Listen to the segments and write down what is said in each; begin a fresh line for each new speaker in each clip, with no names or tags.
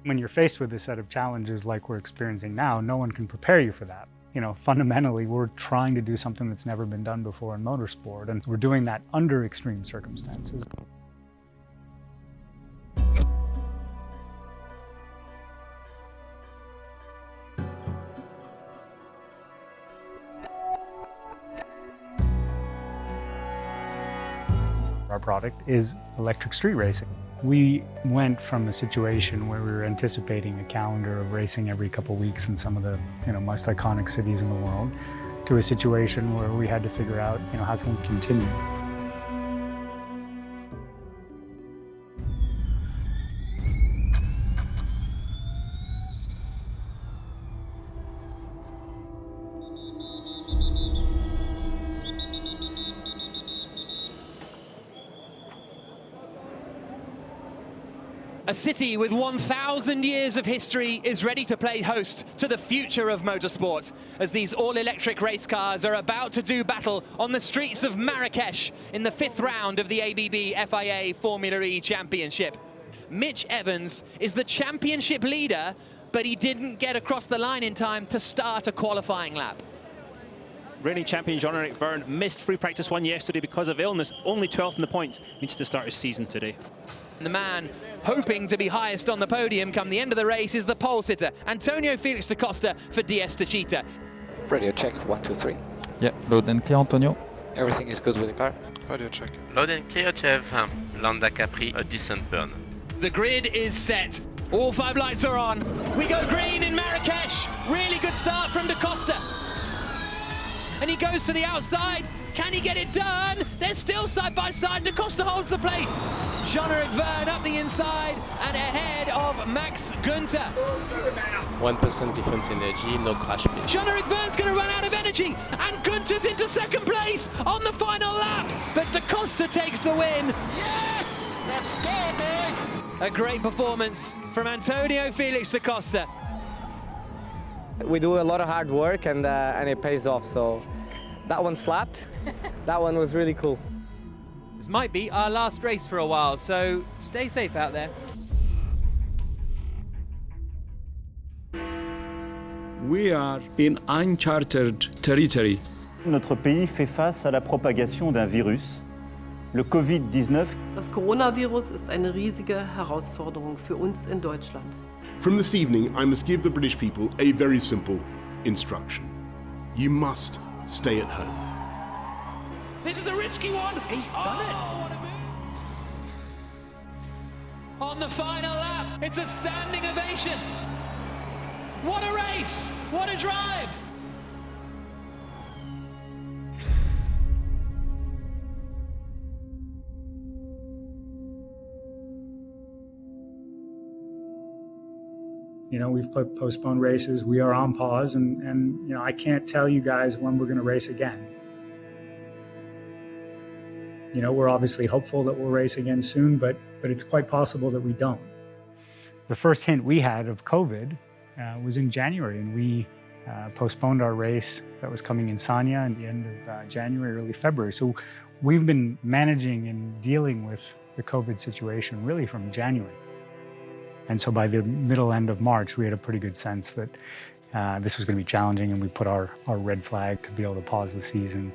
When you're faced with a set of challenges like we're experiencing now, no one can prepare you for that. Fundamentally, we're trying to do something that's never been done before in motorsport, and we're doing that under extreme circumstances. Our product is electric street racing. We went from a situation where we were anticipating a calendar of racing every couple of weeks in some of the most iconic cities in the world, to a situation where we had to figure out how can we continue.
A city with 1,000 years of history is ready to play host to the future of motorsport as these all-electric race cars are about to do battle on the streets of Marrakesh in the 5th round of the ABB FIA Formula E Championship. Mitch Evans is the championship leader, but he didn't get across the line in time to start a qualifying lap.
Reigning champion Jean-Eric Vergne missed free practice 1 yesterday because of illness, only 12th in the points, needs to start his season today.
The man hoping to be highest on the podium come the end of the race is the pole sitter, Antonio Felix Da Costa for DS Techeetah.
Radio check, 1, 2, 3.
Yeah, load and clear, Antonio.
Everything is good with the car.
Radio check.
Load and clear, Chev. Landa Capri, a decent burn.
The grid is set. All 5 lights are on. We go green in Marrakesh. Really good start from Da Costa. And he goes to the outside. Can he get it done? They're still side by side. Da Costa holds the place. Jean-Eric Vergne up the inside and ahead of Max Günther.
1% difference in energy, no crash pit.
Jean-Eric Vergne's going to run out of energy, and Günther's into second place on the final lap. But Da Costa takes the win.
Yes! Let's go, boys!
A great performance from Antonio Felix Da Costa.
We do a lot of hard work and it pays off, so that one slapped. That one was really cool.
This might be our last race for a while, so stay safe out there.
We are in uncharted territory.
Notre pays fait face à la propagation d'un Virus, le Covid-19.
Das Coronavirus ist eine riesige Herausforderung für uns in Deutschland.
From this evening, I must give the British people a very simple instruction. You must stay at home.
This is a risky one.
He's done it.
What a move. On the final lap, it's a standing ovation. What a race. What a drive.
We've postponed races. We are on pause, and I can't tell you guys when we're going to race again. We're obviously hopeful that we'll race again soon, but it's quite possible that we don't. The first hint we had of COVID was in January, and we postponed our race that was coming in Sanya at the end of January, early February. So we've been managing and dealing with the COVID situation really from January. And so by the middle end of March, we had a pretty good sense that this was going to be challenging, and we put our red flag to be able to pause the season.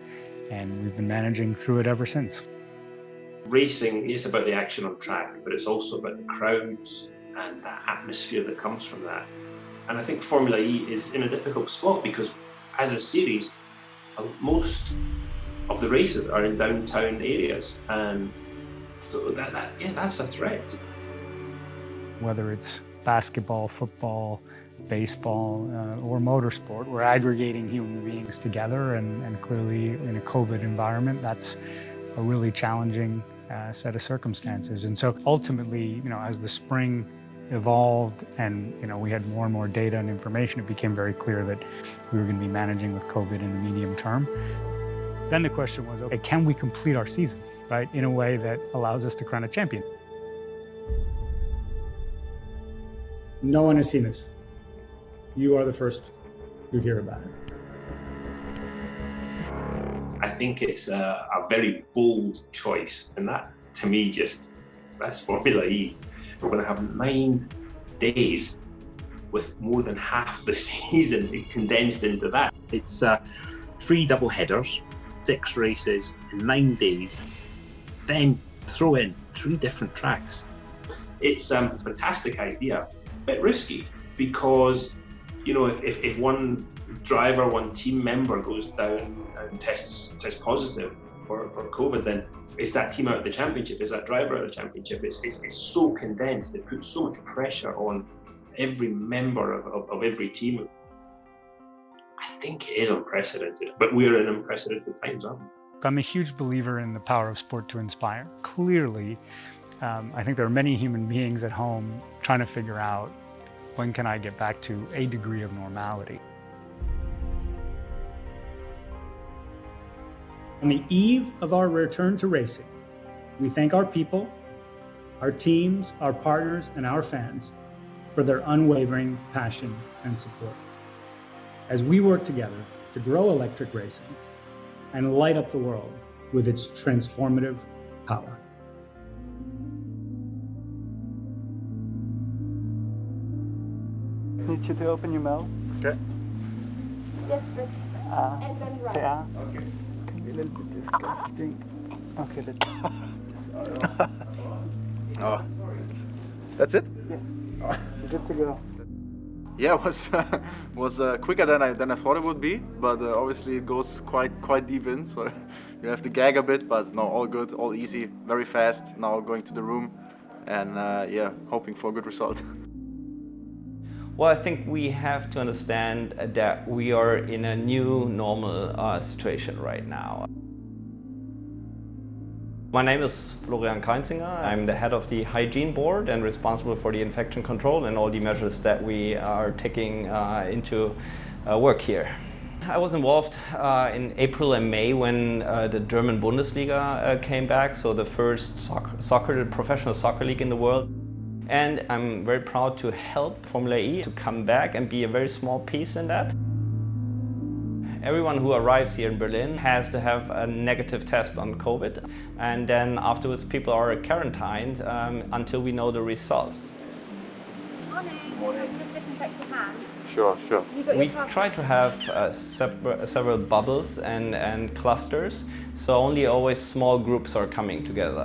And we've been managing through it ever since.
Racing is about the action on track, but it's also about the crowds and the atmosphere that comes from that. And I think Formula E is in a difficult spot because as a series, most of the races are in downtown areas. And so that's a threat.
Whether it's basketball, football, baseball, or motorsport, we're aggregating human beings together, and clearly in a COVID environment, that's a really challenging set of circumstances. And so ultimately, as the spring evolved and we had more and more data and information, it became very clear that we were going to be managing with COVID in the medium term. Then the question was, okay, can we complete our season, right, in a way that allows us to crown a champion? No one has seen this. You are the first to hear about it.
I think it's a very bold choice, and that, to me, that's Formula E. We're going to have 9 days with more than half the season condensed into that.
It's 3 double headers, 6 races in 9 days, then throw in 3 different tracks.
It's a fantastic idea, a bit risky, because you know, if one driver, one team member goes down and tests positive for COVID, then is that team out of the championship? Is that driver out of the championship? It's so condensed. It puts so much pressure on every member of every team. I think it is unprecedented, but we're in unprecedented times, aren't we?
I'm a huge believer in the power of sport to inspire. Clearly, I think there are many human beings at home trying to figure out, when can I get back to a degree of normality? On the eve of our return to racing, we thank our people, our teams, our partners, and our fans for their unwavering passion and support as we work together to grow electric racing and light up the world with its transformative power.
Need you to open your mouth.
Okay.
Yes, but and then right.
Okay.
Can
be a little bit disgusting. Okay, let's.
Oh, that's it?
Yes. Good to go.
Yeah, it was quicker than I thought it would be, but obviously it goes quite deep in, so you have to gag a bit, but no, all good, all easy, very fast. Now going to the room, and yeah, hoping for a good result.
Well, I think we have to understand that we are in a new normal situation right now. My name is Florian Kreinzinger. I'm the head of the hygiene board and responsible for the infection control and all the measures that we are taking into work here. I was involved in April and May when the German Bundesliga came back, so the first professional soccer league in the world. And I'm very proud to help Formula E to come back and be a very small piece in that. Everyone who arrives here in Berlin has to have a negative test on COVID, and then afterwards people are quarantined until we know the results.
Morning. Morning. Just disinfect your hands.
Sure.
We try to have several bubbles and clusters, so only always small groups are coming together.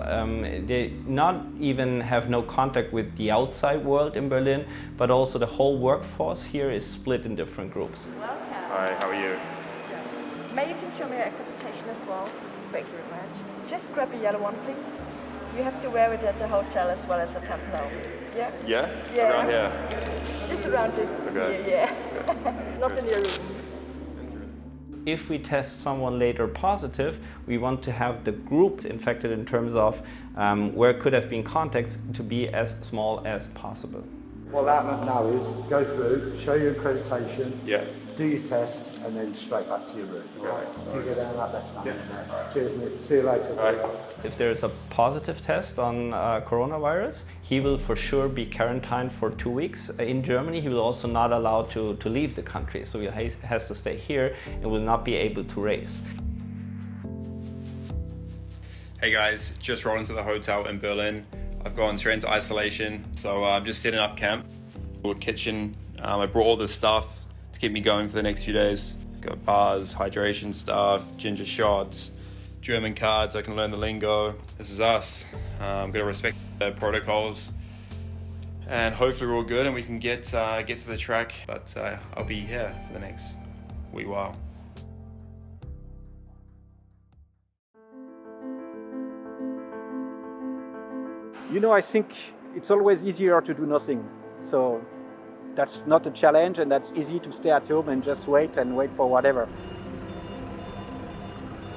They not even have no contact with the outside world in Berlin, but also the whole workforce here is split in different groups.
Welcome.
Hi, how are you?
May you can show me your accreditation as well? Thank you very much. Just grab a yellow one, please. You have to wear it at the hotel as well as at Temp now. Yeah?
Yeah? Around here?
Just around it.
Okay.
Yeah. Not in your room.
If we test someone later positive, we want to have the groups infected in terms of where could have been contacts to be as small as possible.
What that now is, go through, show your accreditation,
yeah,
do your test, and then straight back to your room.
Right.
You go down that left hand.
Yeah.
Cheers, mate. See you later.
Right.
If there's a positive test on coronavirus, he will for sure be quarantined for 2 weeks. In Germany, he will also not allowed to leave the country, so he has to stay here and will not be able to race.
Hey guys, just rolled into the hotel in Berlin. I've gone straight into isolation, so I'm just setting up camp. Kitchen, I brought all this stuff to keep me going for the next few days. Got bars, hydration stuff, ginger shots, German cards, I can learn the lingo. This is us. I'm gonna respect the protocols, and hopefully we're all good and we can get to the track, but I'll be here for the next wee while.
You know, I think it's always easier to do nothing. So that's not a challenge, and that's easy to stay at home and just wait for whatever.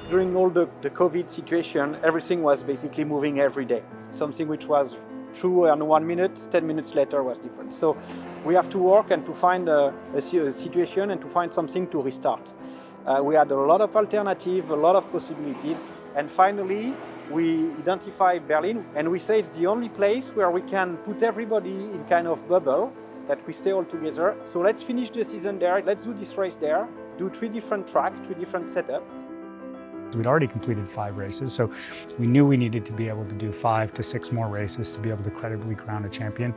During all the COVID situation, everything was basically moving every day. Something which was true in 1 minute, 10 minutes later was different. So we have to work and to find a situation and to find something to restart. We had a lot of alternatives, a lot of possibilities, and finally, we identify Berlin, and we say it's the only place where we can put everybody in kind of bubble, that we stay all together. So let's finish the season there, let's do this race there, do 3 different tracks, 3 different setups.
We'd already completed 5 races, so we knew we needed to be able to do 5 to 6 more races to be able to credibly crown a champion.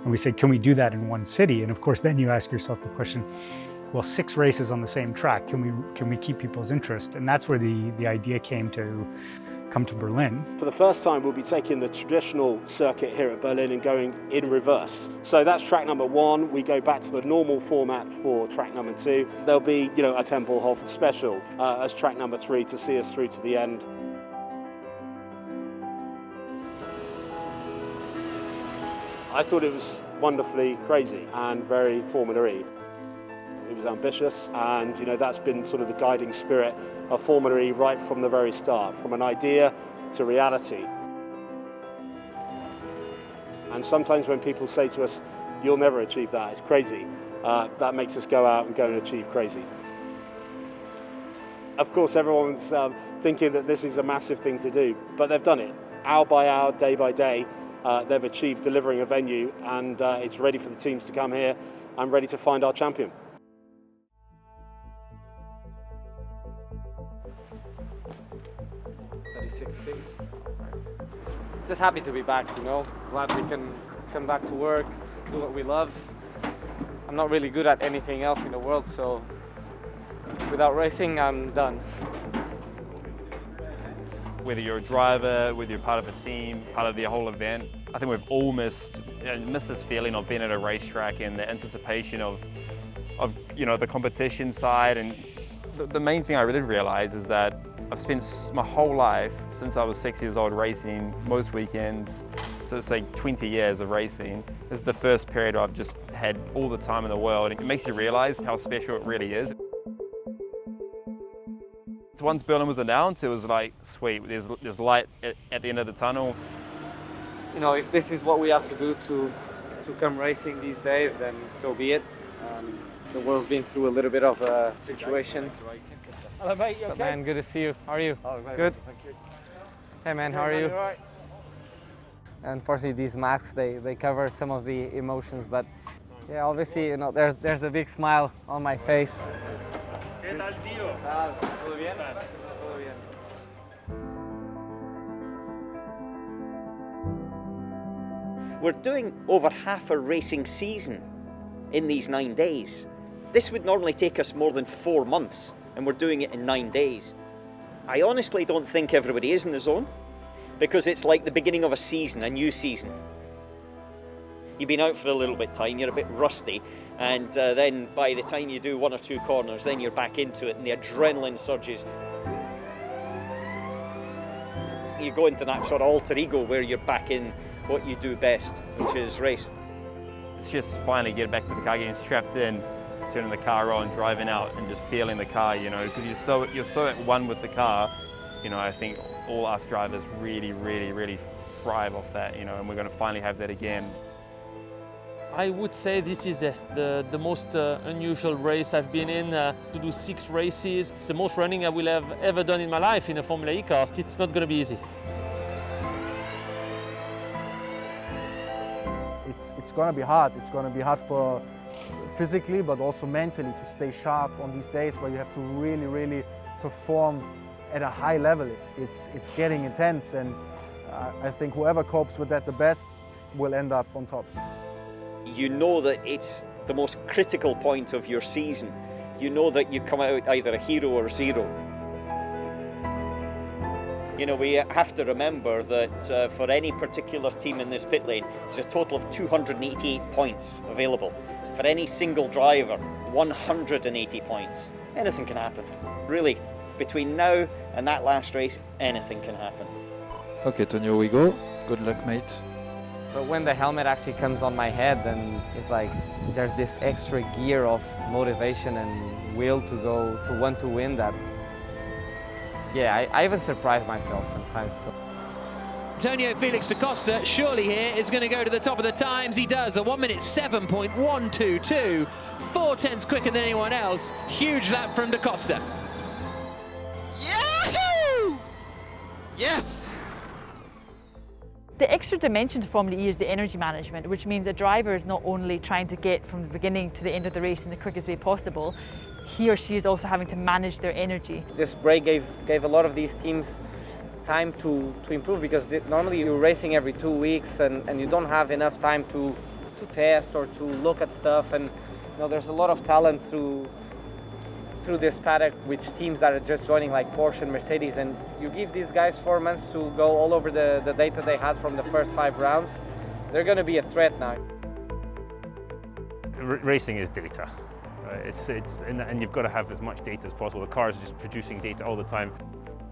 And we say, can we do that in one city? And of course, then you ask yourself the question, well, 6 races on the same track, can we keep people's interest? And that's where the idea came to come to Berlin.
For the first time, we'll be taking the traditional circuit here at Berlin and going in reverse. So that's track number 1. We go back to the normal format for track number 2. There'll be, a Tempelhof special as track number 3 to see us through to the end. I thought it was wonderfully crazy and very Formula E. It was ambitious, and that's been sort of the guiding spirit of Formula E right from the very start, from an idea to reality. And sometimes when people say to us, "You'll never achieve that, it's crazy," that makes us go out and go and achieve crazy. Of course, everyone's thinking that this is a massive thing to do, but they've done it hour by hour, day by day. They've achieved delivering a venue, and it's ready for the teams to come here and ready to find our champion.
Just happy to be back, glad we can come back to work, do what we love. I'm not really good at anything else in the world, so without racing, I'm done.
Whether you're a driver, whether you're part of a team, part of the whole event, I think we've all missed this feeling of being at a racetrack and the anticipation of the competition side. And the main thing I really realized is that I've spent my whole life, since I was 6 years old, racing most weekends. So it's like 20 years of racing. This is the first period where I've just had all the time in the world. It makes you realize how special it really is. Once Berlin was announced, it was like, sweet, there's light at the end of the tunnel.
If this is what we have to do to come racing these days, then so be it. The world's been through a little bit of a situation.
Hello mate, you
What's up,
okay?
man? Good to see you. How are you?
Oh, very
good.
Well, thank you.
Hey man, how are you?
All right.
Unfortunately, these masks they cover some of the emotions, but yeah, obviously there's a big smile on my face.
¿Qué tal, tío?
¿Todo bien? Todo bien.
We're doing over half a racing season in these 9 days. This would normally take us more than 4 months, and we're doing it in 9 days. I honestly don't think everybody is in the zone, because it's like the beginning of a season, a new season. You've been out for a little bit of time, you're a bit rusty, and then by the time you do 1 or 2 corners, then you're back into it and the adrenaline surges. You go into that sort of alter ego where you're back in what you do best, which is race.
It's just finally getting back to the car, getting strapped in, turning the car on, driving out and just feeling the car, because you're so at one with the car. I think all us drivers really thrive off that, and we're going to finally have that again.
I would say this is the most unusual race I've been in. To do 6 races, it's the most running I will have ever done in my life in a Formula E car. It's not going to be easy.
It's going to be hard. It's going to be hard for physically, but also mentally to stay sharp on these days where you have to really perform at a high level. It's getting intense, and I think whoever copes with that the best will end up on top.
You know that it's the most critical point of your season. You know that you come out either a hero or zero. We have to remember that for any particular team in this pit lane, there's a total of 288 points available. For any single driver, 180 points. Anything can happen. Really, between now and that last race, anything can happen.
Okay, Tonio, we go. Good luck, mate.
But when the helmet actually comes on my head, then it's like there's this extra gear of motivation and will to want to win that. Yeah, I even surprise myself sometimes. So.
Antonio Felix Da Costa, surely here, is going to go to the top of the times. He does, a 1:07.122, 4/10 quicker than anyone else. Huge lap from Da Costa.
Yahoo! Yes!
The extra dimension to Formula E is the energy management, which means a driver is not only trying to get from the beginning to the end of the race in the quickest way possible, he or she is also having to manage their energy.
This break gave a lot of these teams time to improve, because normally you're racing every 2 weeks and you don't have enough time to to test or to look at stuff, and there's a lot of talent through this paddock, which teams that are just joining like Porsche and Mercedes, and you give these guys 4 months to go all over the data they had from the first 5 rounds, they're going to be a threat now.
Racing is data. And you've got to have as much data as possible. The cars are just producing data all the time.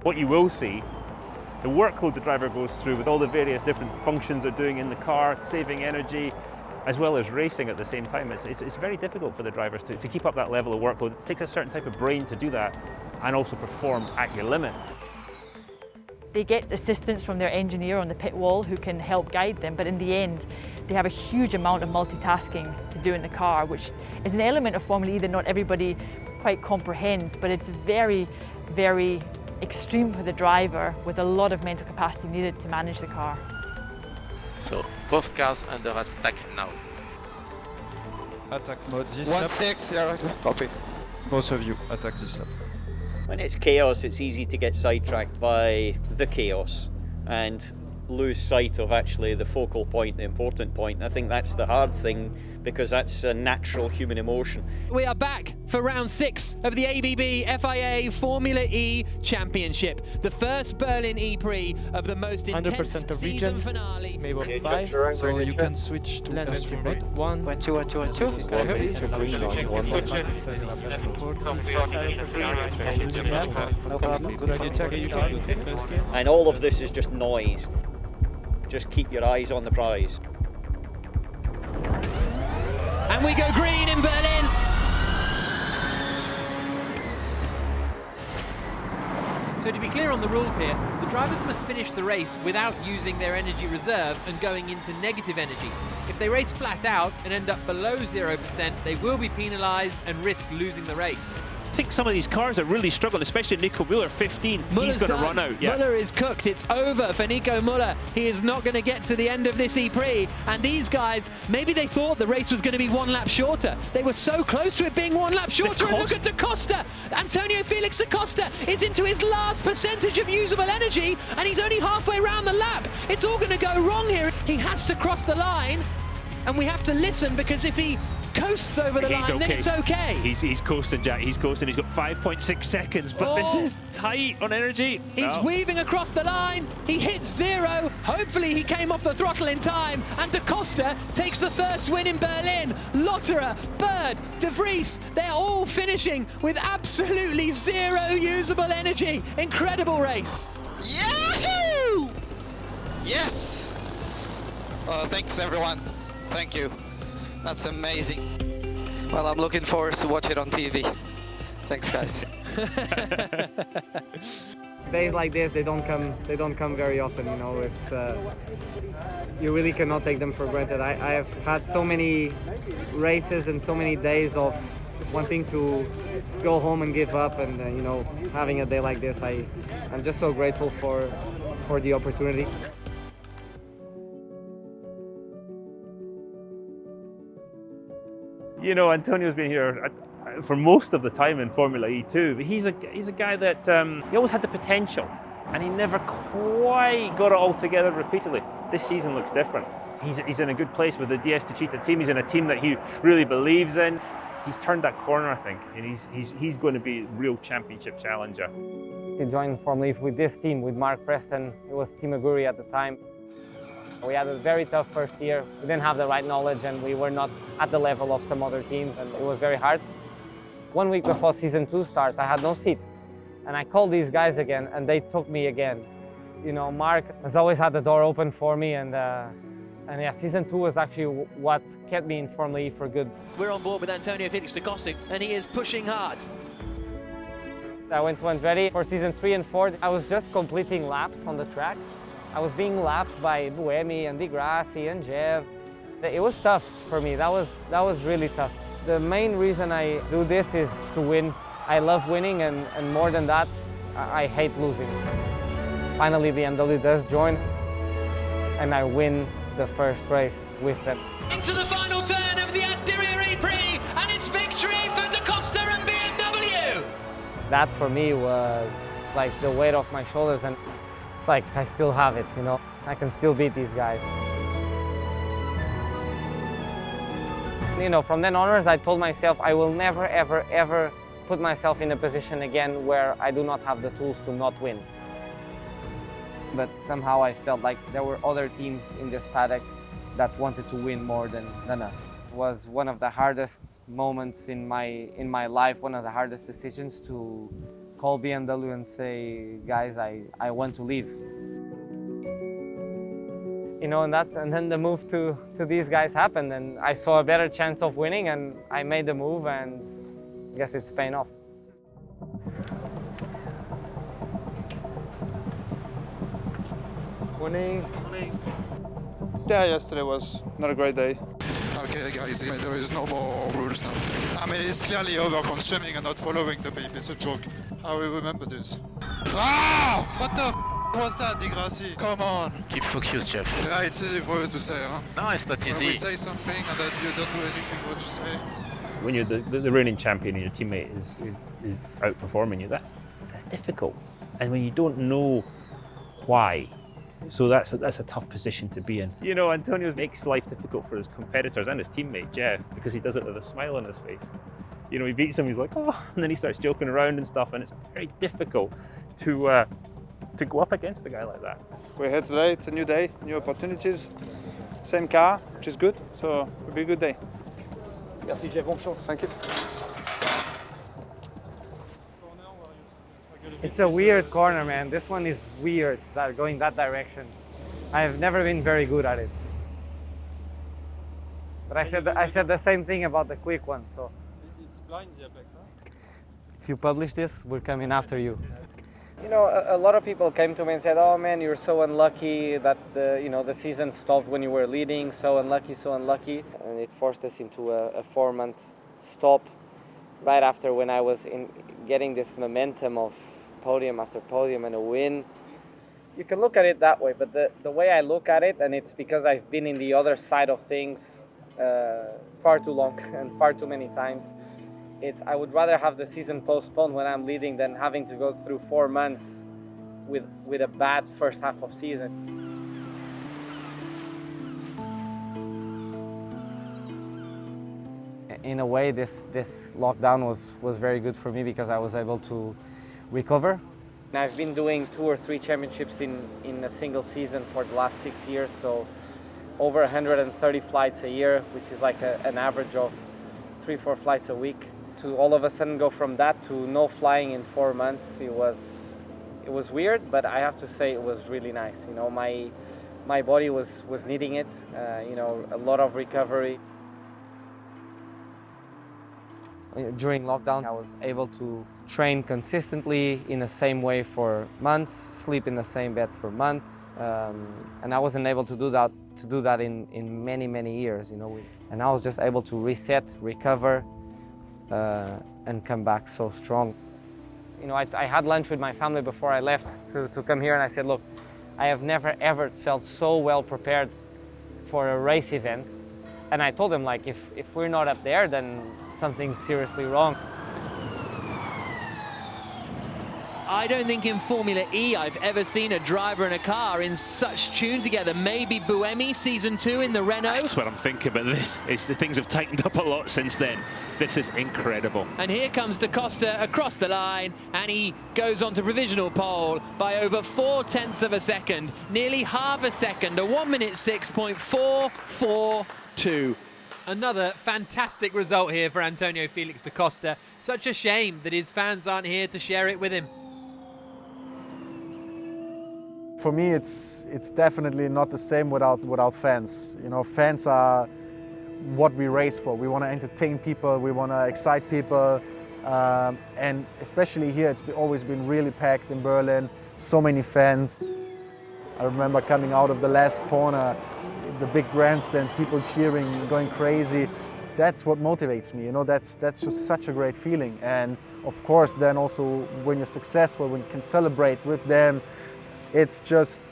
What you will see, the workload the driver goes through with all the various different functions they're doing in the car, saving energy, as well as racing at the same time. It's very difficult for the drivers to keep up that level of workload. It takes a certain type of brain to do that and also perform at your limit.
They get assistance from their engineer on the pit wall who can help guide them, but in the end, they have a huge amount of multitasking to do in the car, which is an element of Formula E that not everybody quite comprehends, but it's very, very extreme for the driver with a lot of mental capacity needed to manage the car.
So, both cars under attack now.
Attack mode this lap.
1-6, yeah, right. Copy.
Both of you attack this lap.
When it's chaos, it's easy to get sidetracked by the chaos and lose sight of actually the focal point, the important point. And I think that's the hard thing, because that's a natural human emotion.
We are back for round 6 of the ABB FIA Formula E Championship, the first Berlin E-Prix of the most intense
of
season
region.
finale.
Maybe 5.
So you can switch to S3 mode.
1, 1, 2, 1, 2, 1, 2. No problem.
And all of this is just noise. Just keep your eyes on the prize.
And we go green in Berlin. So to be clear on the rules here, the drivers must finish the race without using their energy reserve and going into negative energy. If they race flat out and end up below 0%, they will be penalised and risk losing the race.
I think some of these cars are really struggling, especially Nico Müller, 15.
Muller's
He's going to
done.
run out. Yeah.
Muller is cooked. It's over for Nico Müller. He is not going to get to the end of this E-Prix. And these guys, maybe they thought the race was going to be 1 lap shorter. They were so close to it being 1 lap shorter. And look at Da Costa. Antonio Felix Da Costa is into his last percentage of usable energy, and he's only halfway around the lap. It's all going to go wrong here. He has to cross the line, and we have to listen, because if he coasts over the line, then it's okay.
He's coasting, Jack. He's coasting. He's got 5.6 seconds, but this is tight on energy.
He's weaving across the line. He hits 0. Hopefully he came off the throttle in time. And Da Costa takes the first win in Berlin. Lotterer, Bird, De Vries, they're all finishing with absolutely 0 usable energy. Incredible race.
Yahoo! Yes! Thanks everyone. Thank you. That's amazing. Well, I'm looking forward to watch it on TV. Thanks, guys.
Days like this, they don't come very often. It's you really cannot take them for granted. I have had so many races and so many days of wanting to just go home and give up, and having a day like this, I'm just so grateful for the opportunity.
Antonio's been here for most of the time in Formula E too, but he's a guy that he always had the potential, and he never quite got it all together repeatedly. This season looks different. He's in a good place with the DS Techeetah team. He's in a team that he really believes in. He's turned that corner, I think, and he's going to be a real championship challenger.
To join Formula E with this team, with Mark Preston, it was Team Aguri at the time. We had a very tough first year. We didn't have the right knowledge, and we were not at the level of some other teams, and it was very hard. 1 week before season 2 starts, I had no seat. And I called these guys again, and they took me again. Mark has always had the door open for me, and yeah, season 2 was actually what kept me in Formula E for good.
We're on board with Antonio Felix Da Costa, and he is pushing hard.
I went to Andretti for season 3 and 4. I was just completing laps on the track. I was being lapped by Buemi and Di Grassi and Jev. It was tough for me. That was really tough. The main reason I do this is to win. I love winning, and more than that, I hate losing. Finally, BMW does join, and I win the first race with them.
Into the final turn of the Addiria E-Prix, and it's victory for Da Costa and BMW.
That for me was like the weight off my shoulders, and it's like I still have it, I can still beat these guys. from then onwards, I told myself I will never, ever, ever put myself in a position again where I do not have the tools to not win. But somehow I felt like there were other teams in this paddock that wanted to win more than us. It was one of the hardest moments in my life, one of the hardest decisions to call BMW and say, guys, I want to leave. And then the move to these guys happened, and I saw a better chance of winning, and I made the move, and I guess it's paying off.
Morning. Yeah, yesterday was not a great day.
Okay, guys, there is no more rules now. I mean, it's clearly over-consuming and not following the pave. It's a joke. How we remember this? Ah! What the f was that, Di Grassi? Come on.
Keep focused, Jeff.
Yeah, it's easy for you to say, huh?
No, it's not easy.
When we say something and then you don't do anything what you say.
When you're the reigning champion and your teammate is outperforming you, that's difficult. And when you don't know why, so that's a tough position to be in. Antonio makes life difficult for his competitors and his teammate Jeff because he does it with a smile on his face. He beats him, he's like, oh, and then he starts joking around and stuff, and it's very difficult to go up against a guy like that.
We're here today, it's a new day, new opportunities. Same car, which is good, so it'll be a good day.
Merci Jeff, bonne chance.
Thank you.
It's a weird corner, man. This one is weird, going that direction. I've never been very good at it. But I said the same thing about the quick one, so.
It's blind, the apex, huh?
If you publish this, we're coming after you. A lot of people came to me and said, oh man, you're so unlucky that the season stopped when you were leading, so unlucky, so unlucky. And it forced us into a 4-month stop right after when I was getting this momentum of podium after podium and a win. You can look at it that way, but the way I look at it, and it's because I've been in the other side of things far too long and far too many times, I would rather have the season postponed when I'm leading than having to go through 4 months with a bad first half of season. In a way, this lockdown was very good for me because I was able to recover. I've been doing 2 or 3 championships in a single season for the last 6 years, so over 130 flights a year, which is like an average of 3-4 flights a week. To all of a sudden go from that to no flying in 4 months, it was weird, but I have to say it was really nice. My body was needing it, a lot of recovery. During lockdown, I was able to train consistently in the same way for months, sleep in the same bed for months, and I wasn't able to do that in many years. And I was just able to reset, recover, and come back so strong. I had lunch with my family before I left to come here, and I said, look, I have never ever felt so well prepared for a race event. And I told them, like, if we're not up there, then something's seriously wrong.
I don't think in Formula E I've ever seen a driver and a car in such tune together. Maybe Buemi, season 2 in the Renault.
That's what I'm thinking, but the things have tightened up a lot since then. This is incredible.
And here comes Da Costa across the line, and he goes on to provisional pole by over 0.4 of a second, nearly half a second, a 1:06.442.
Another fantastic result here for Antonio Felix Da Costa. Such a shame that his fans aren't here to share it with him.
For me, it's definitely not the same without fans. Fans are what we race for. We want to entertain people, we want to excite people, and especially here, it's always been really packed in Berlin. So many fans. I remember coming out of the last corner, the big grandstand, people cheering, going crazy. That's what motivates me. That's just such a great feeling. And of course, then also when you're successful, when you can celebrate with them. It's just,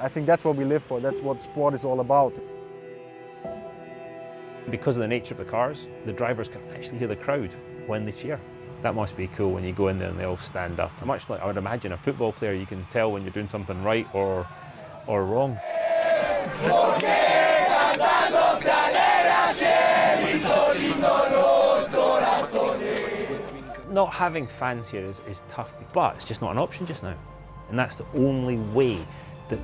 I think that's what we live for. That's what sport is all about.
Because of the nature of the cars, the drivers can actually hear the crowd when they cheer. That must be cool when you go in there and they all stand up. Much like I would imagine a football player, you can tell when you're doing something right or wrong. Not having fans here is tough, but it's just not an option just now. And that's the only way that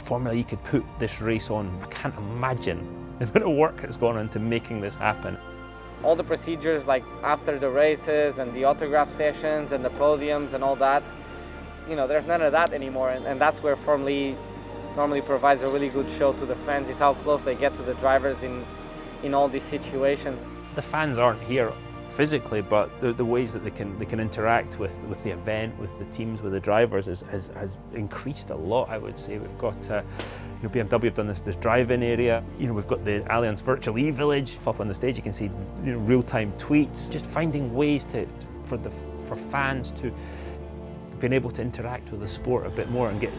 Formula E could put this race on. I can't imagine the amount of work that's gone into making this happen.
All the procedures, like after the races and the autograph sessions and the podiums and all that, you know, there's none of that anymore. And that's where Formula E normally provides a really good show to the fans, is how close they get to the drivers in all these situations.
The fans aren't here physically, but the ways that they can interact with the event, with the teams, with the drivers has increased a lot, I would say. We've got BMW have done this drive-in area. We've got the Allianz Virtual E-Village. Up on the stage you can see real-time tweets. Just finding ways for fans to being able to interact with the sport a bit more and get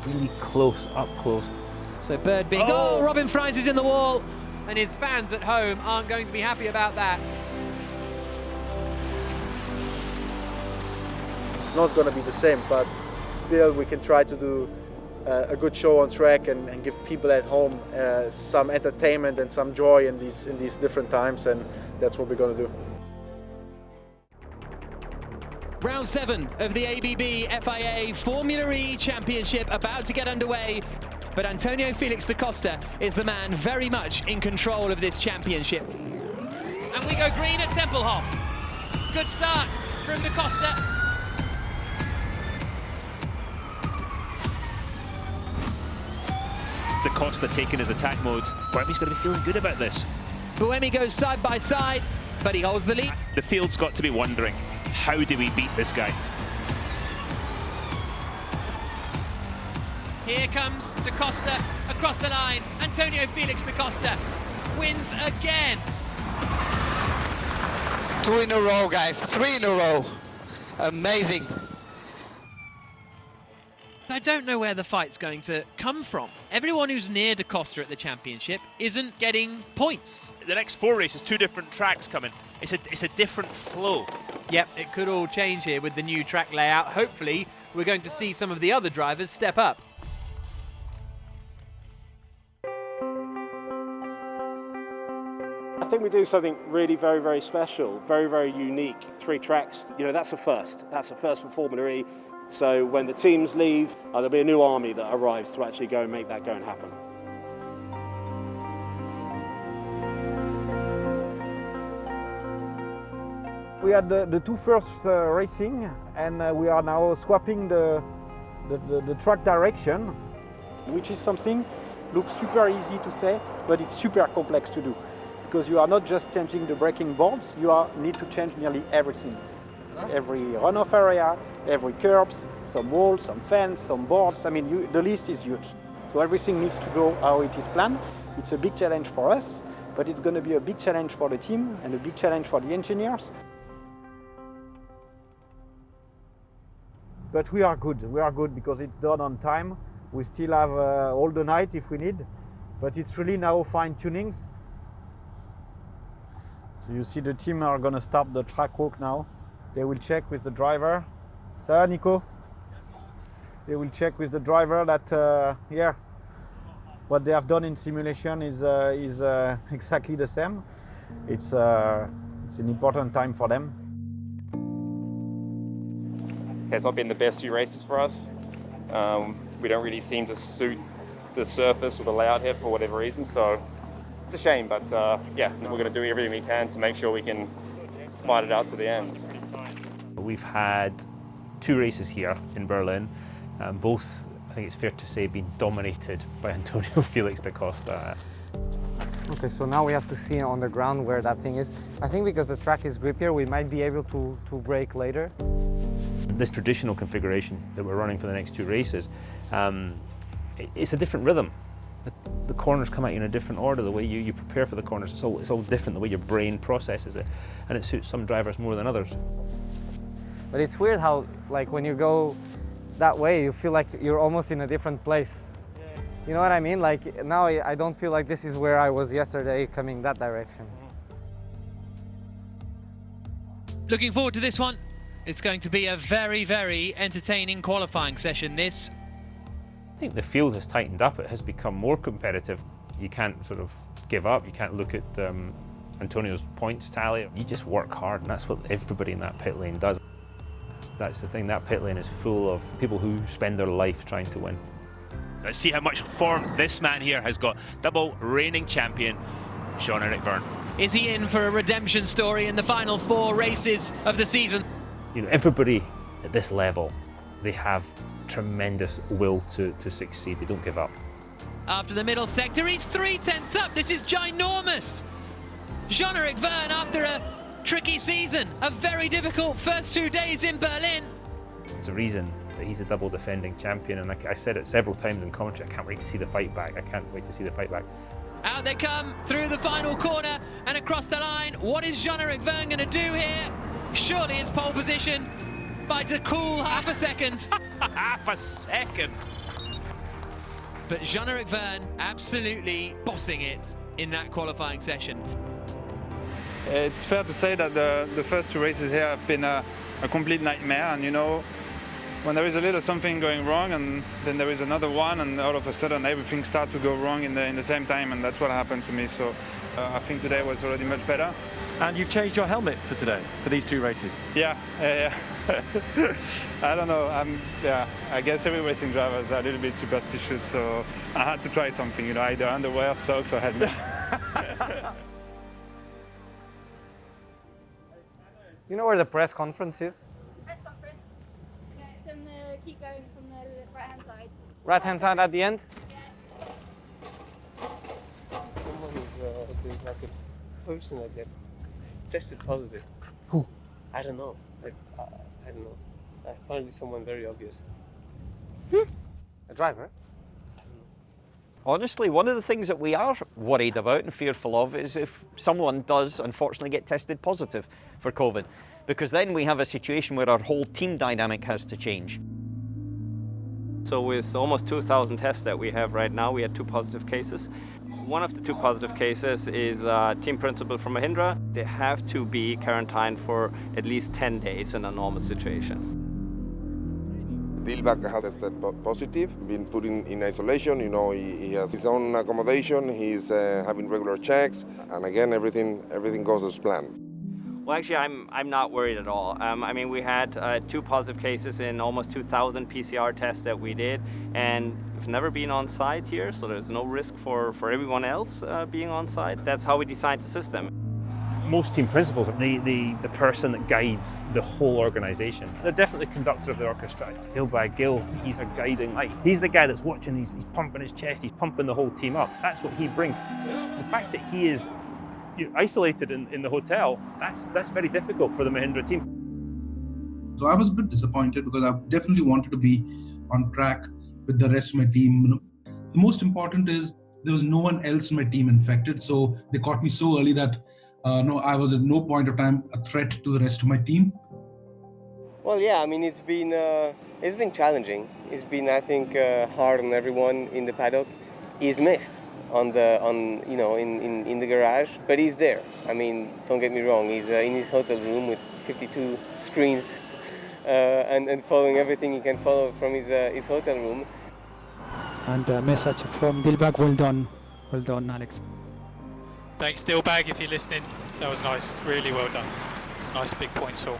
really close, up close.
So Bird being, Robin Fries is in the wall.
And his fans at home aren't going to be happy about that.
It's not going to be the same, but still we can try to do a good show on track and give people at home some entertainment and some joy in these different times, and that's what we're going to do.
Round 7 of the ABB FIA Formula E Championship about to get underway. But Antonio Felix Da Costa is the man very much in control of this championship.
And we go green at Tempelhof. Good start from Da Costa.
Da Costa taking his attack mode. Buemi's going to be feeling good about this.
Buemi goes side by side, but he holds the lead.
The field's got to be wondering, how do we beat this guy?
Here comes Da Costa across the line. Antonio Felix Da Costa wins again.
2 in a row, guys. 3 in a row. Amazing.
I don't know where the fight's going to come from. Everyone who's near Da Costa at the championship isn't getting points.
The next 4 races, 2 different tracks coming. It's a different flow.
Yep, it could all change here with the new track layout. Hopefully, we're going to see some of the other drivers step up.
I think we do something really very, very special, very, very unique. 3 tracks, that's a first. That's a first for Formula E. So when the teams leave, there'll be a new army that arrives to actually go and make that go and happen.
We had the 2 first racing, and we are now swapping the track direction, which is something looks super easy to say, but it's super complex to do. Because you are not just changing the braking boards, you need to change nearly everything. Every runoff area, every curbs, some walls, some fence, some boards. I mean, the list is huge. So everything needs to go how it is planned. It's a big challenge for us, but it's going to be a big challenge for the team and a big challenge for the engineers. But we are good because it's done on time. We still have all the night if we need, but it's really now fine-tunings. So you see the team are going to start the track walk now. They will check with the driver. Ça va, Nico? They will check with the driver that, what they have done in simulation is exactly the same. It's an important time for them.
It's not been the best few races for us. We don't really seem to suit the surface or the layout here for whatever reason, so it's a shame, but yeah, we're going to do everything we can to make sure we can fight it out to the end.
We've had 2 races here in Berlin, both, I think it's fair to say, been dominated by Antonio Felix Da Costa.
Okay, so now we have to see on the ground where that thing is. I think because the track is grippier, we might be able to brake later.
This traditional configuration that we're running for the next 2 races, it's a different rhythm. The corners come at you in a different order. The way you prepare for the corners, it's all different. The way your brain processes it, and it suits some drivers more than others.
But it's weird how, like, when you go that way, you feel like you're almost in a different place. You know what I mean? Like, now I don't feel like this is where I was yesterday coming that direction.
Looking forward to this one. It's going to be a very, very entertaining qualifying session, this.
I think the field has tightened up. It has become more competitive. You can't sort of give up. You can't look at Antonio's points tally. You just work hard, and that's what everybody in that pit lane does. That's the thing, that pit lane is full of people who spend their life trying to win.
Let's see how much form this man here has got. Double reigning champion, Jean-Eric Vergne.
Is he in for a redemption story in the final 4 races of the season?
You know, everybody at this level, they have tremendous will to succeed. They don't give up.
After the middle sector, he's 3/10 up. This is ginormous. Jean-Eric Vergne, after a tricky season, a very difficult first 2 days in Berlin.
There's a reason that he's a double defending champion, and I said it several times in commentary, I can't wait to see the fight back. I can't wait to see the fight back.
Out they come through the final corner and across the line. What is Jean-Eric Vergne going to do here? Surely it's pole position by the cool half a second.
Half a second.
But Jean-Eric Vergne absolutely bossing it in that qualifying session.
It's fair to say that the first 2 races here have been a complete nightmare, and you know, when there is a little something going wrong and then there is another one, and all of a sudden everything starts to go wrong in the same time, and that's what happened to me. So I think today was already much better.
And you've changed your helmet for today, for these 2 races?
Yeah. I don't know. I guess every racing driver is a little bit superstitious, so I had to try something, you know, either underwear, socks, or helmet.
You know where the press conference is?
Press conference? Yeah, it's on the, keep going, it's on the right-hand side.
Right-hand side at the end?
Someone there's like a person like that tested positive.
Who?
I don't know. I don't know. Apparently someone very obvious.
A driver?
Honestly, one of the things that we are worried about and fearful of is if someone does unfortunately get tested positive for COVID, because then we have a situation where our whole team dynamic has to change.
So with almost 2,000 tests that we have right now, we had 2 positive cases. One of the 2 positive cases is a team principal from Mahindra. They have to be quarantined for at least 10 days in a normal situation.
Dilbach has tested positive, been put in isolation. You know, he has his own accommodation, he's having regular checks, and again, everything goes as planned.
Well, actually, I'm not worried at all. I mean, we had 2 positive cases in almost 2,000 PCR tests that we did, and we've never been on site here, so there's no risk for everyone else being on site. That's how we designed the system.
Most team principals are the person that guides the whole organisation. They're definitely the conductor of the orchestra. Gil, he's a guiding light. He's the guy that's watching, he's pumping his chest, he's pumping the whole team up. That's what he brings. The fact that he is isolated in the hotel, that's very difficult for the Mahindra team.
So I was a bit disappointed because I definitely wanted to be on track with the rest of my team. The most important is there was no one else in my team infected, so they caught me so early that I was at no point of time a threat to the rest of my team.
Well, yeah, I mean, it's been challenging. It's been, I think, hard on everyone in the paddock. He's missed in the garage, but he's there. I mean, don't get me wrong. He's in his hotel room with 52 screens and following everything he can follow from his hotel room.
And a message from Dilbach. Well done, Alex.
Thanks, Dilbach, if you're listening. That was nice, really well done. Nice big points haul.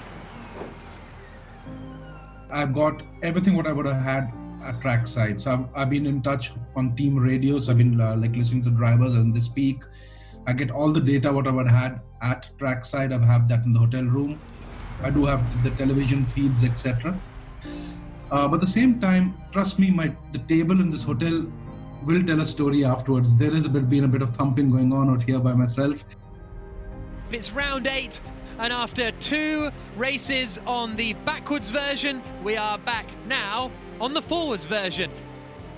I've got everything what I would have had at trackside. So I've been in touch on team radios. I've been listening to drivers as they speak. I get all the data what I would have had at trackside. I have that in the hotel room. I do have the television feeds, etc. But at the same time, trust me, the table in this hotel will tell a story afterwards. There has been a bit of thumping going on out here by myself.
It's round 8, and after 2 races on the backwards version, we are back now on the forwards version.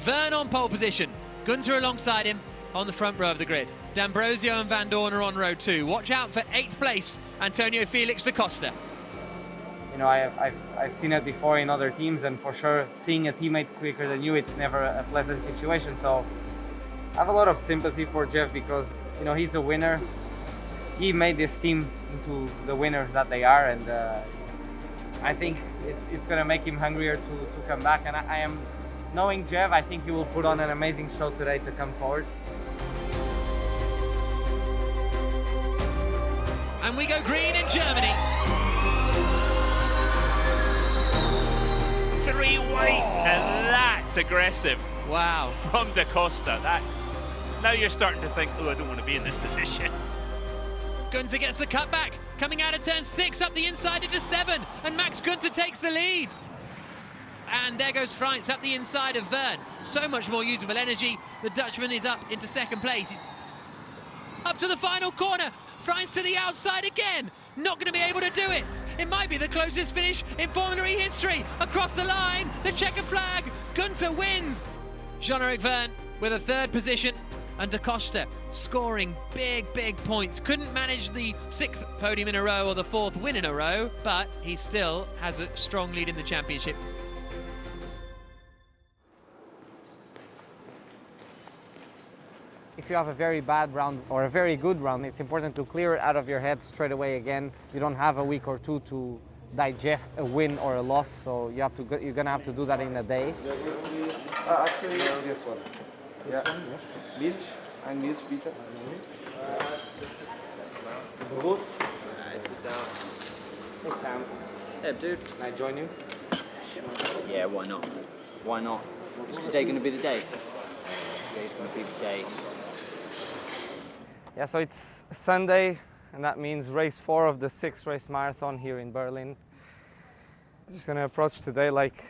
Vergne on pole position, Gunter alongside him on the front row of the grid. D'Ambrosio and Van Dorn are on row 2. Watch out for 8th place, Antonio Felix Da Costa.
You know, I've seen it before in other teams, and for sure, seeing a teammate quicker than you, it's never a pleasant situation. So I have a lot of sympathy for Jeff because, you know, he's a winner. He made this team into the winners that they are, and I think it's going to make him hungrier to come back. And I am, knowing Jeff, I think he will put on an amazing show today to come forward.
And we go green in Germany.
3 white, and that's aggressive.
Wow.
From Da Costa, that's... Now you're starting to think, oh, I don't want to be in this position.
Günther gets the cutback, coming out of turn 6 up the inside into 7, and Max Günther takes the lead. And there goes Freins up the inside of Verne. So much more usable energy. The Dutchman is up into second place. He's up to the final corner. Freins to the outside again. Not going to be able to do it. It might be the closest finish in Formula E history. Across the line, the checkered flag. Günther wins. Jean-Eric Verne with a 3rd position. And Da Costa scoring big points. Couldn't manage the 6th podium in a row or the 4th win in a row, but he still has a strong lead in the championship.
If you have a very bad round or a very good round, it's important to clear it out of your head straight away again. You don't have a week or two to digest a win or a loss, so you're gonna have to do that in a day.
Actually, this one. Yeah. Milch. Ein Milch, bitte. Brot.
Sit down. Hey, Cam. Yeah, dude.
Can I join you?
Yeah, why not? Why not? Is today going to be the day? Today's going to be the day.
Yeah, so it's Sunday, and that means race 4 of the 6th race marathon here in Berlin. I'm just going to approach today like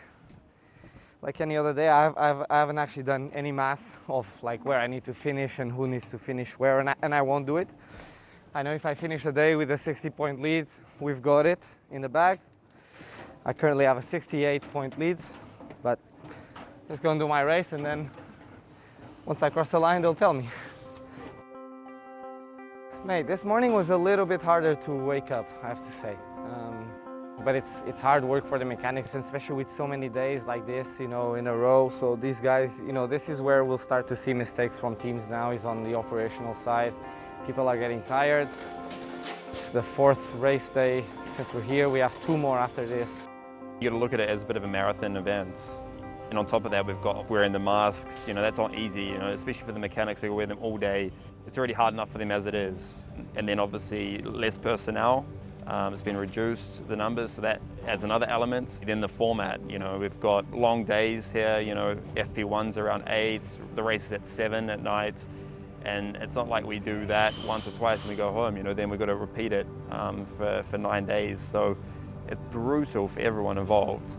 any other day. I haven't actually done any math of like where I need to finish and who needs to finish where, and I won't do it. I know if I finish the day with a 60-point lead, we've got it in the bag. I currently have a 68-point lead, but just going to do my race, and then once I cross the line, they'll tell me. Mate, this morning was a little bit harder to wake up, I have to say. But it's hard work for the mechanics, and especially with so many days like this, in a row. So these guys, this is where we'll start to see mistakes from teams now, is on the operational side. People are getting tired. It's the 4th race day since we're here. We have 2 more after this.
You got to look at it as a bit of a marathon event. And on top of that, we've got wearing the masks. That's not easy, especially for the mechanics who wear them all day. It's already hard enough for them as it is. And then obviously less personnel. It's been reduced, the numbers, so that adds another element. Then the format, we've got long days here, FP1's around 8, the race is at 7 at night, and it's not like we do that once or twice and we go home, then we've got to repeat it for 9 days. So it's brutal for everyone involved.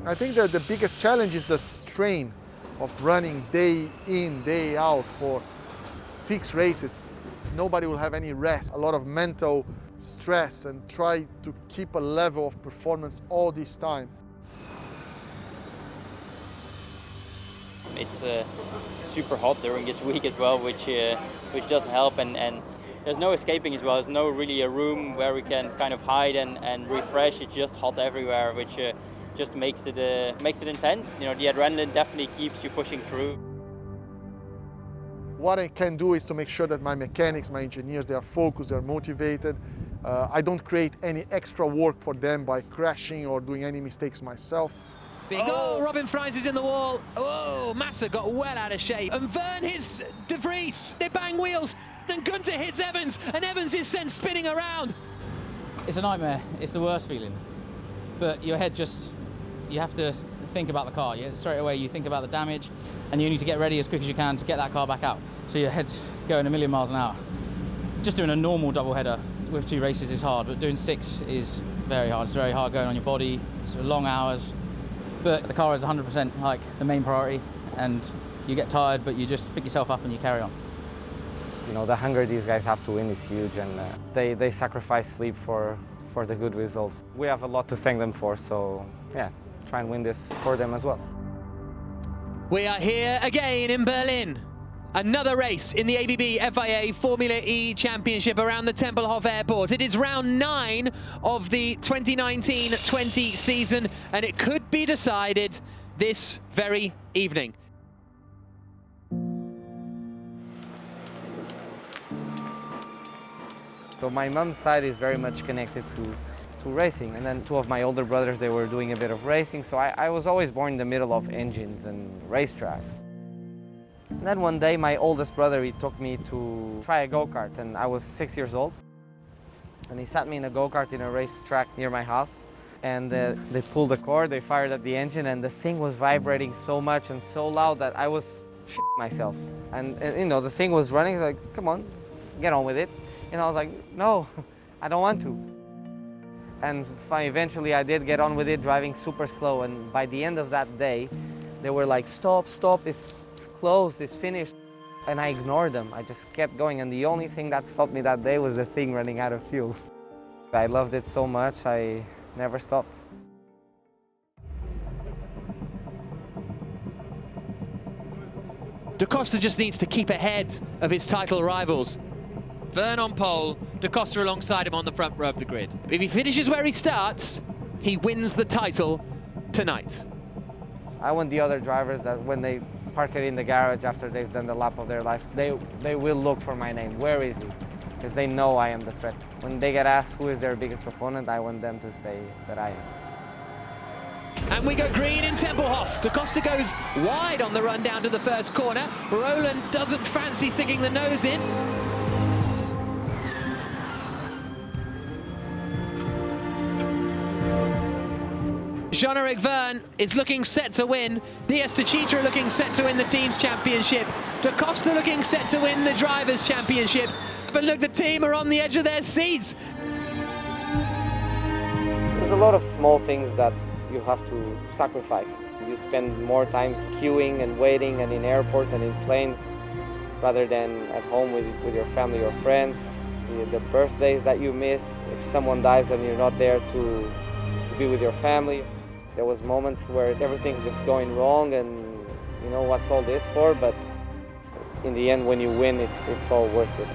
I think that the biggest challenge is the strain of running day in, day out for 6 races. Nobody will have any rest, a lot of mental stress, and try to keep a level of performance all this time.
It's super hot during this week as well, which doesn't help, and there's no escaping as well. There's no really a room where we can kind of hide and refresh. It's just hot everywhere, which just makes it intense. The adrenaline definitely keeps you pushing through.
What I can do is to make sure that my mechanics, my engineers, they are focused, they're motivated. I don't create any extra work for them by crashing or doing any mistakes myself.
Oh, Robin Freins is in the wall. Oh, Massa got well out of shape. And Verne hits De Vries. They bang wheels. And Günther hits Evans. And Evans is sent spinning around.
It's a nightmare. It's the worst feeling. But your head you have to think about the car. Straight away you think about the damage, and you need to get ready as quick as you can to get that car back out. So your head's going a million miles an hour. Just doing a normal double header with 2 races is hard, but doing 6 is very hard. It's very hard going on your body, so long hours. But the car is 100% like the main priority, and you get tired, but you just pick yourself up and you carry on.
The hunger these guys have to win is huge, and they sacrifice sleep for the good results. We have a lot to thank them for, so yeah, try and win this for them as well.
We are here again in Berlin. Another race in the ABB FIA Formula E Championship around the Tempelhof Airport. It is round 9 of the 2019-20 season, and it could be decided this very evening.
So my mom's side is very much connected to racing, and then 2 of my older brothers, they were doing a bit of racing, so I was always born in the middle of engines and racetracks. And then one day my oldest brother, he took me to try a go-kart, and I was 6 years old. And he sat me in a go-kart in a racetrack near my house. And they pulled the cord, they fired up the engine, and the thing was vibrating so much and so loud that I was shitting myself. And you know, the thing was running, like, come on, get on with it. And I was like, no, I don't want to. And eventually I did get on with it, driving super slow. And by the end of that day, they were like, stop, stop, it's closed, it's finished. And I ignored them, I just kept going. And the only thing that stopped me that day was the thing running out of fuel. I loved it so much, I never stopped.
Da Costa just needs to keep ahead of his title rivals. Vern on pole, Da Costa alongside him on the front row of the grid. If he finishes where he starts, he wins the title tonight.
I want the other drivers that when they park it in the garage after they've done the lap of their life, they will look for my name. Where is he? Because they know I am the threat. When they get asked who is their biggest opponent, I want them to say that I am.
And we go green in Tempelhof. Da Costa goes wide on the run down to the first corner. Roland doesn't fancy sticking the nose in. Jean-Eric Verne is looking set to win. Diaz Techeetah looking set to win the team's championship. Da Costa looking set to win the drivers' championship. But look, the team are on the edge of their seats.
There's a lot of small things that you have to sacrifice. You spend more time queuing and waiting and in airports and in planes rather than at home with your family or friends. The birthdays that you miss, if someone dies and you're not there to be with your family. There was moments where everything's just going wrong and you know what's all this for, but in the end when you win it's all worth it.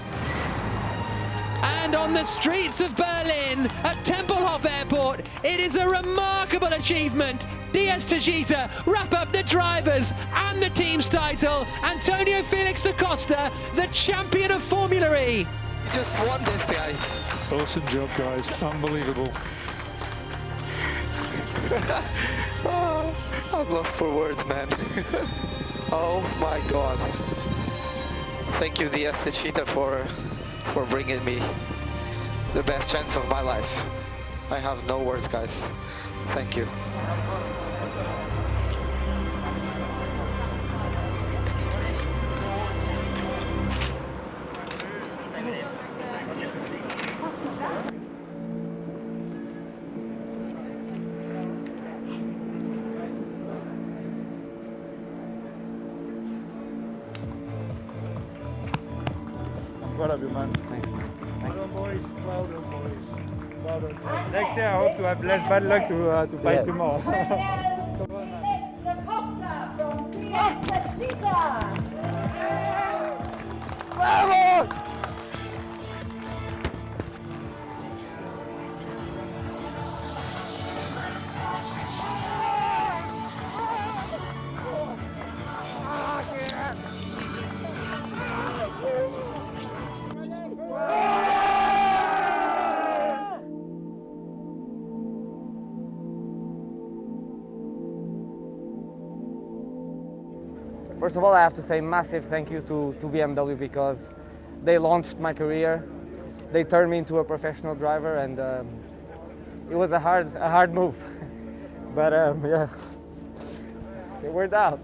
And on the streets of Berlin at Tempelhof Airport, it is a remarkable achievement. Diaz Techeetah wrap up the drivers and the team's title. Antonio Felix Da Costa, the champion of Formula E.
You just won this, guys.
Awesome job, guys. Unbelievable.
Oh, I'm lost for words, man. Oh my God. Thank you, Diaz Techeetah, for bringing me the best chance of my life. I have no words, guys. Thank you.
Proud of you, man.
Thanks, man.
Well done, boys. Well done, boys. Well done. Next year, I hope to have less bad luck to fight you more. Come on, man.
Da Costa from Diaz Techeetah.
Bravo!
First of all, I have to say massive thank you to BMW because they launched my career. They turned me into a professional driver, and it was a hard move. But yeah, it worked out.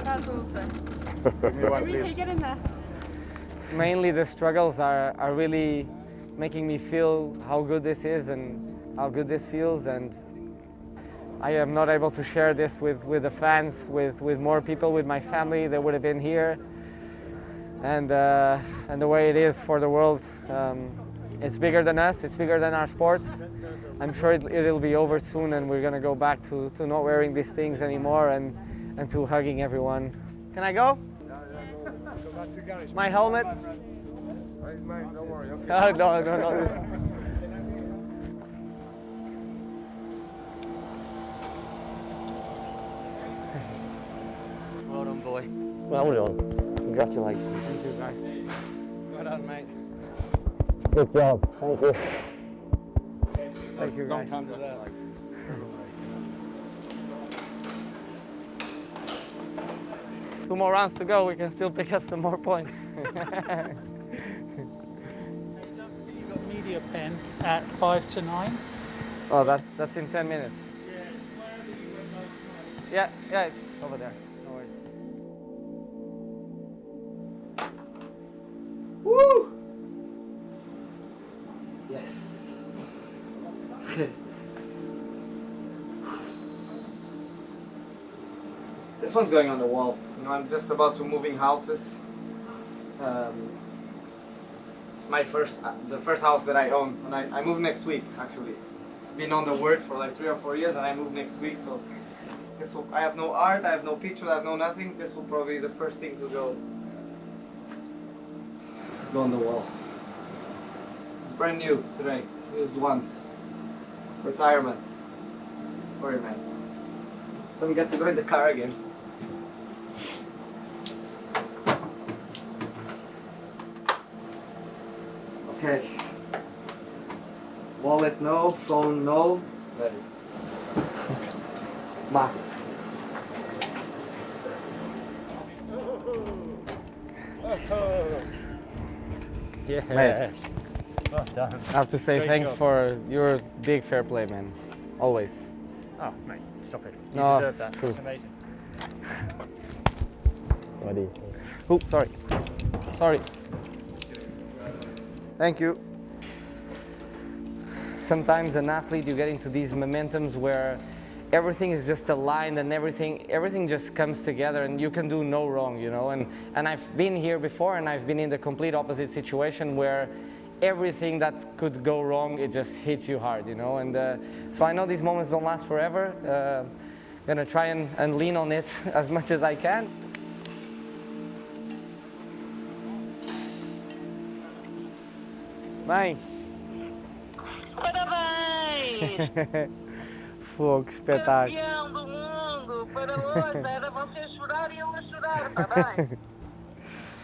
That's awesome.
Please.
Get in there.
Mainly the struggles are really making me feel how good this is and how good this feels, and I am not able to share this with the fans, with more people, with my family that would have been here, and the way it is for the world. It's bigger than us, it's bigger than our sports. I'm sure it'll be over soon and we're gonna go back to not wearing these things anymore and to hugging everyone. Can I go? My helmet?
It's mine, don't worry. Okay.
No. Well done, boy. Well done. Congratulations. Thank you, guys. Well done, mate. Good job. Thank you. Thank you, guys.
Long time to that.
2 more rounds to go, we can still pick up some more points.
You got media pen at 5 to 9.
Oh, that's in 10 minutes. Yeah, it's over there. No worries. Woo! Yes. This one's going on the wall. You know, I'm just about to moving houses. It's my the first house that I own, and I move next week. Actually, it's been on the works for like 3 or 4 years, and I move next week. So I have no art, I have no picture, I have no nothing. This will probably be the first thing to go on the wall. It's brand new today, used once. Retirement. Sorry, man. Don't get to go in the car again. Okay. Wallet no, phone no. Ready. Mask.
Yes.
Mate,
Well done.
I have to say
Great
thanks
job.
for your big fair play, man. Always.
Oh, mate, stop it. You
No,
deserve that.
true.
That's amazing.
Oops, sorry. Sorry. Thank you. Sometimes an athlete, you get into these momentums where everything is just aligned and everything just comes together and you can do no wrong, you know. And I've been here before, and I've been in the complete opposite situation where everything that could go wrong, it just hits you hard, you know. And so I know these moments don't last forever. Gonna try and lean on it as much as I can. Bem.
Parabéns!
Fogo, que espetáculo.
Campeão do mundo! Parabéns! Era você chorar e eu a chorar, está bem?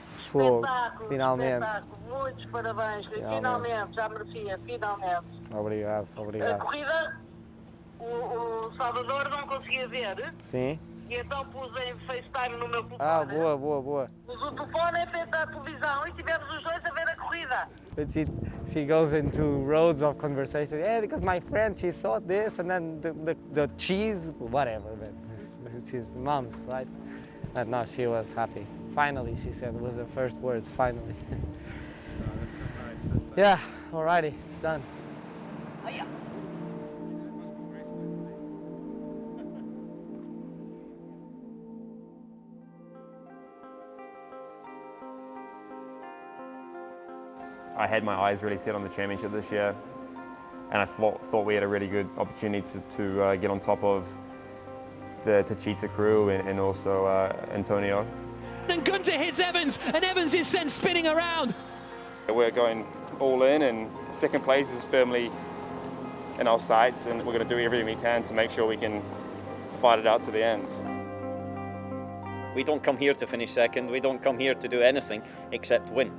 Fogo,
Espetáculo,
finalmente.
espetáculo. Muitos parabéns.
Finalmente.
Finalmente, já merecia, finalmente.
Obrigado,
A
obrigado.
corrida, o Salvador não conseguia ver,
Sim.
e então pus em FaceTime no meu telefone.
Ah, boa, boa, boa.
Pus o telefone em frente à televisão e tivemos os dois a ver a corrida.
But she goes into roads of conversation. Yeah, because my friend, she thought this, and then the cheese, whatever. But she's mom's, right? But no, she was happy. Finally, she said, was the first words, finally. Yeah, alrighty, it's done.
Oh, yeah.
I had my eyes really set on the championship this year, and I thought we had a really good opportunity to get on top of the Techeetah crew and also Antonio.
And Gunter hits Evans, and Evans is sent spinning around.
We're going all in, and second place is firmly in our sights, and we're going to do everything we can to make sure we can fight it out to the end.
We don't come here to finish second, we don't come here to do anything except win.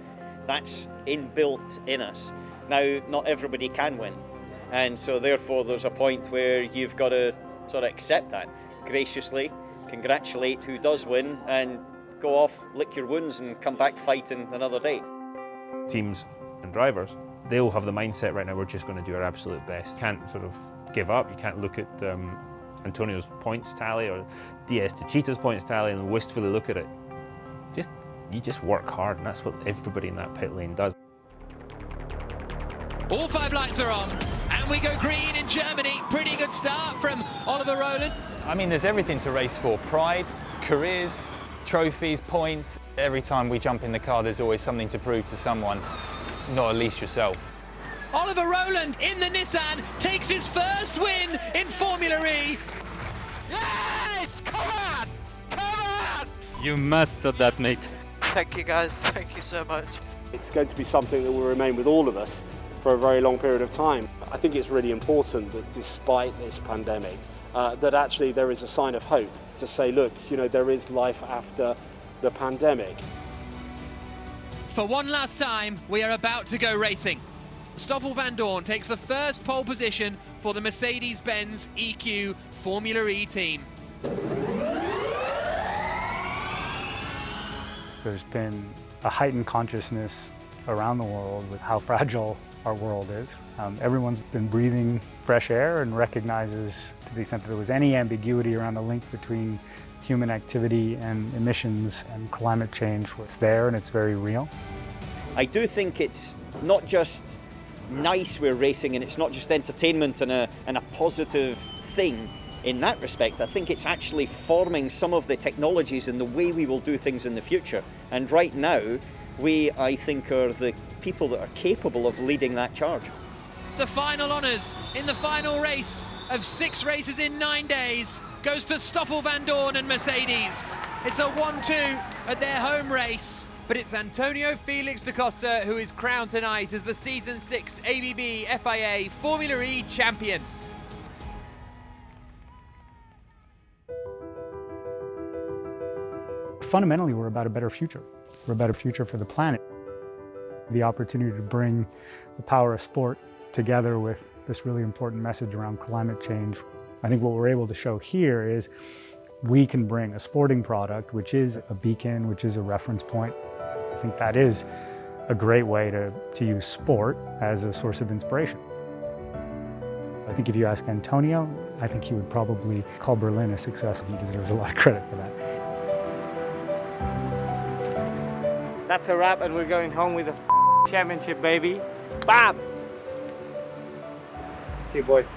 That's inbuilt in us. Now, not everybody can win, and so therefore there's a point where you've got to sort of accept that graciously, congratulate who does win, and go off, lick your wounds and come back fighting another day.
Teams and drivers, they'll have the mindset right now, we're just going to do our absolute best. Can't sort of give up, you can't look at Antonio's points tally or DS Techeetah's points tally and wistfully look at it. You just work hard, and that's what everybody in that pit lane does.
All 5 lights are on, and we go green in Germany. Pretty good start from Oliver Rowland.
I mean, there's everything to race for. Pride, careers, trophies, points. Every time we jump in the car, there's always something to prove to someone, not at least yourself.
Oliver Rowland in the Nissan takes his first win in Formula E.
Yes! Come on! Come on!
You mastered that, mate.
Thank you guys, thank you so much.
It's going to be something that will remain with all of us for a very long period of time. I think it's really important that despite this pandemic, that actually there is a sign of hope to say, look, you know, there is life after the pandemic.
For one last time, we are about to go racing. Stoffel van Dorn takes the first pole position for the Mercedes-Benz EQ Formula E team.
there's been a heightened consciousness around the world with how fragile our world is. Everyone's been breathing fresh air and recognizes, to the extent that there was any ambiguity around the link between human activity and emissions and climate change, it's there and it's very real.
I do think it's not just nice we're racing, and it's not just entertainment and a positive thing in that respect. I think it's actually forming some of the technologies and the way we will do things in the future. And right now, we, I think, are the people that are capable of leading that charge.
The final honours in the final race of 6 races in 9 days goes to Stoffel Van Dorn and Mercedes. It's a 1-2 at their home race. But it's Antonio Felix Da Costa who is crowned tonight as the Season 6 ABB FIA Formula E champion.
Fundamentally, we're about a better future. We're a better future for the planet. The opportunity to bring the power of sport together with this really important message around climate change. I think what we're able to show here is we can bring a sporting product, which is a beacon, which is a reference point. I think that is a great way to use sport as a source of inspiration. I think if you ask Antonio, I think he would probably call Berlin a success, and he deserves a lot of credit for that.
That's a wrap, and we're going home with a championship, baby. Bam! See you, boys.